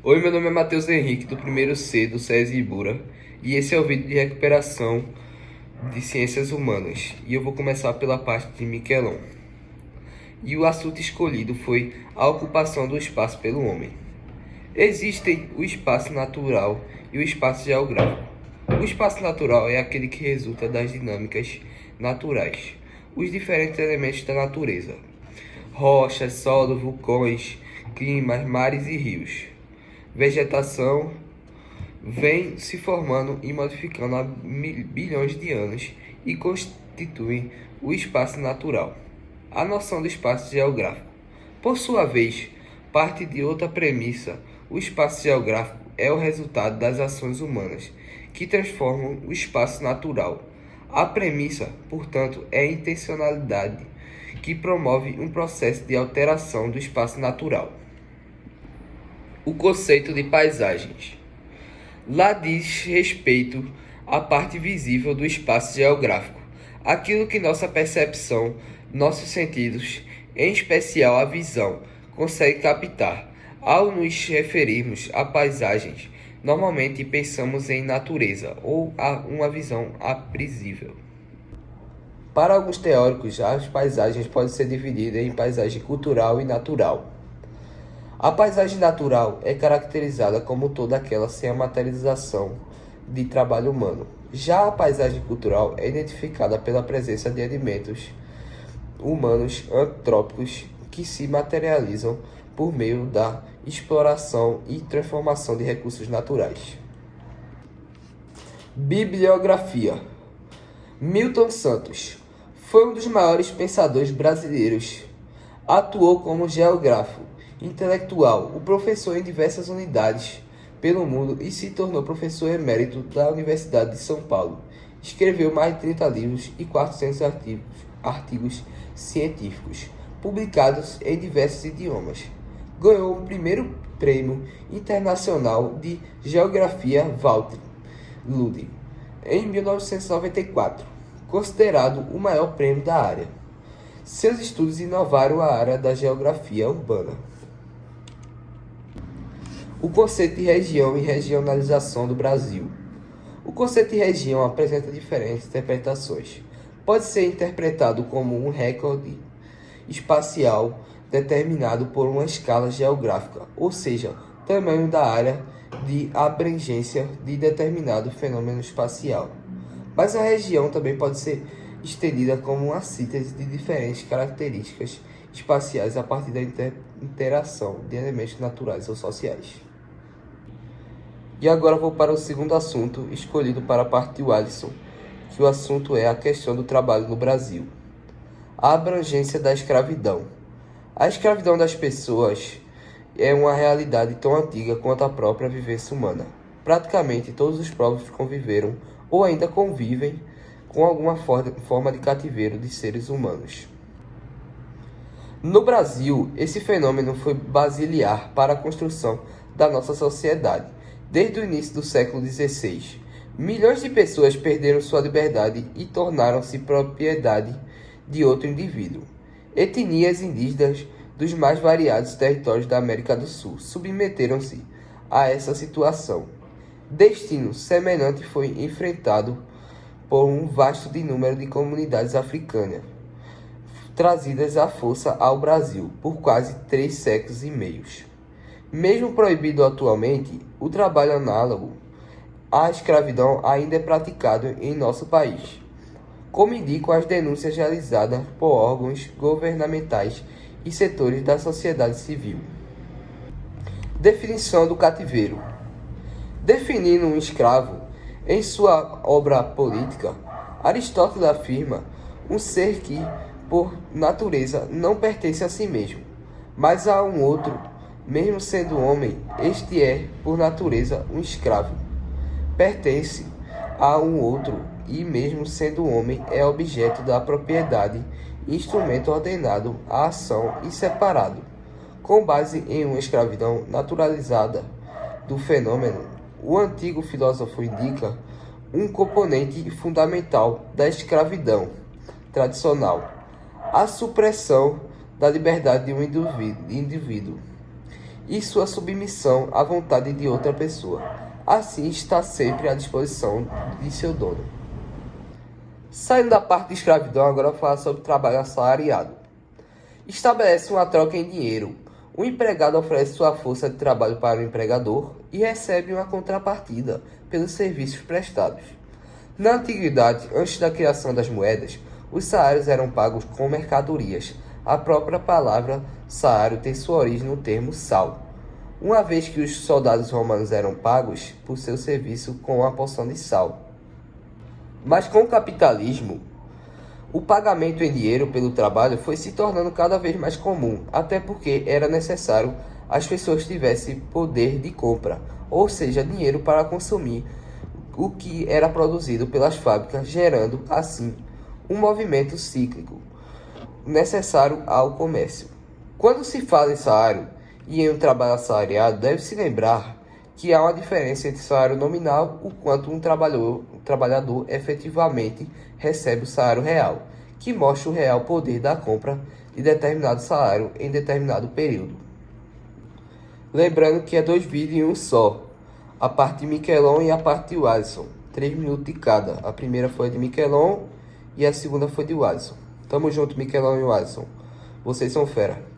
Oi, meu nome é Matheus Henrique, do primeiro C do SESI Ibura, e esse é o vídeo de recuperação de ciências humanas. E eu vou começar pela parte de Miquelon. E o assunto escolhido foi a ocupação do espaço pelo homem. Existem o espaço natural e o espaço geográfico. O espaço natural é aquele que resulta das dinâmicas naturais, os diferentes elementos da natureza: rochas, solo, vulcões, climas, mares e rios. Vegetação vem se formando e modificando há bilhões de anos e constituem o espaço natural. A noção do espaço geográfico, por sua vez, parte de outra premissa. O espaço geográfico é o resultado das ações humanas que transformam o espaço natural. A premissa, portanto, é a intencionalidade que promove um processo de alteração do espaço natural. O conceito de paisagens. Lá diz respeito à parte visível do espaço geográfico, aquilo que nossa percepção, nossos sentidos, em especial a visão, consegue captar. Ao nos referirmos a paisagens, normalmente pensamos em natureza ou a uma visão aprisível. Para alguns teóricos, as paisagens podem ser divididas em paisagem cultural e natural. A paisagem natural é caracterizada como toda aquela sem a materialização de trabalho humano. Já a paisagem cultural é identificada pela presença de elementos humanos antrópicos que se materializam por meio da exploração e transformação de recursos naturais. Bibliografia. Milton Santos foi um dos maiores pensadores brasileiros. Atuou como geógrafo, intelectual, o professor em diversas unidades pelo mundo e se tornou professor emérito da Universidade de São Paulo. Escreveu mais de 30 livros e 400 artigos científicos, publicados em diversos idiomas. Ganhou o primeiro prêmio internacional de geografia Walter Ludwig em 1994, considerado o maior prêmio da área. Seus estudos inovaram a área da geografia urbana. O conceito de região e regionalização do Brasil. O conceito de região apresenta diferentes interpretações. Pode ser interpretado como um recorde espacial determinado por uma escala geográfica, ou seja, tamanho da área de abrangência de determinado fenômeno espacial. Mas a região também pode ser estendida como uma síntese de diferentes características espaciais a partir da interação de elementos naturais ou sociais. E agora vou para o segundo assunto escolhido para a parte de Alisson, que o assunto é a questão do trabalho no Brasil. A abrangência da escravidão. A escravidão das pessoas é uma realidade tão antiga quanto a própria vivência humana. Praticamente todos os povos conviveram ou ainda convivem com alguma forma de cativeiro de seres humanos. No Brasil, esse fenômeno foi basilar para a construção da nossa sociedade. Desde o início do século XVI, milhões de pessoas perderam sua liberdade e tornaram-se propriedade de outro indivíduo. Etnias indígenas dos mais variados territórios da América do Sul submeteram-se a essa situação. Destino semelhante foi enfrentado por um vasto número de comunidades africanas, trazidas à força ao Brasil por quase 3 séculos e meio. Mesmo proibido atualmente, o trabalho análogo à escravidão ainda é praticado em nosso país, como indicam as denúncias realizadas por órgãos governamentais e setores da sociedade civil. Definição do cativeiro. Definindo um escravo, em sua obra política, Aristóteles afirma um ser que, por natureza, não pertence a si mesmo, mas a um outro. Mesmo sendo homem, este é, por natureza, um escravo. Pertence a um outro e, mesmo sendo homem, é objeto da propriedade, instrumento ordenado à ação e separado. Com base em uma escravidão naturalizada do fenômeno, o antigo filósofo indica um componente fundamental da escravidão tradicional: a supressão da liberdade de um indivíduo. e sua submissão à vontade de outra pessoa. Assim está sempre à disposição de seu dono. Saindo da parte de escravidão, agora eu vou falar sobre trabalho assalariado. Estabelece uma troca em dinheiro. O empregado oferece sua força de trabalho para o empregador e recebe uma contrapartida pelos serviços prestados. Na antiguidade, antes da criação das moedas, os salários eram pagos com mercadorias. A própria palavra salário tem sua origem no termo sal, uma vez que os soldados romanos eram pagos por seu serviço com uma porção de sal. Mas com o capitalismo, o pagamento em dinheiro pelo trabalho foi se tornando cada vez mais comum, até porque era necessário as pessoas tivessem poder de compra, ou seja, dinheiro para consumir o que era produzido pelas fábricas, gerando, assim, um movimento cíclico necessário ao comércio. Quando se fala em salário e em um trabalho assalariado, deve-se lembrar que há uma diferença entre salário nominal, o quanto um trabalhador efetivamente recebe o salário real, que mostra o real poder da compra de determinado salário em determinado período. Lembrando que é 2 vídeos em um só, a parte de Miquelon e a parte de Alisson, 3 minutos de cada. A primeira foi de Miquelon e a segunda foi de Alisson. Tamo junto, Miquelon e Alisson. Vocês são fera.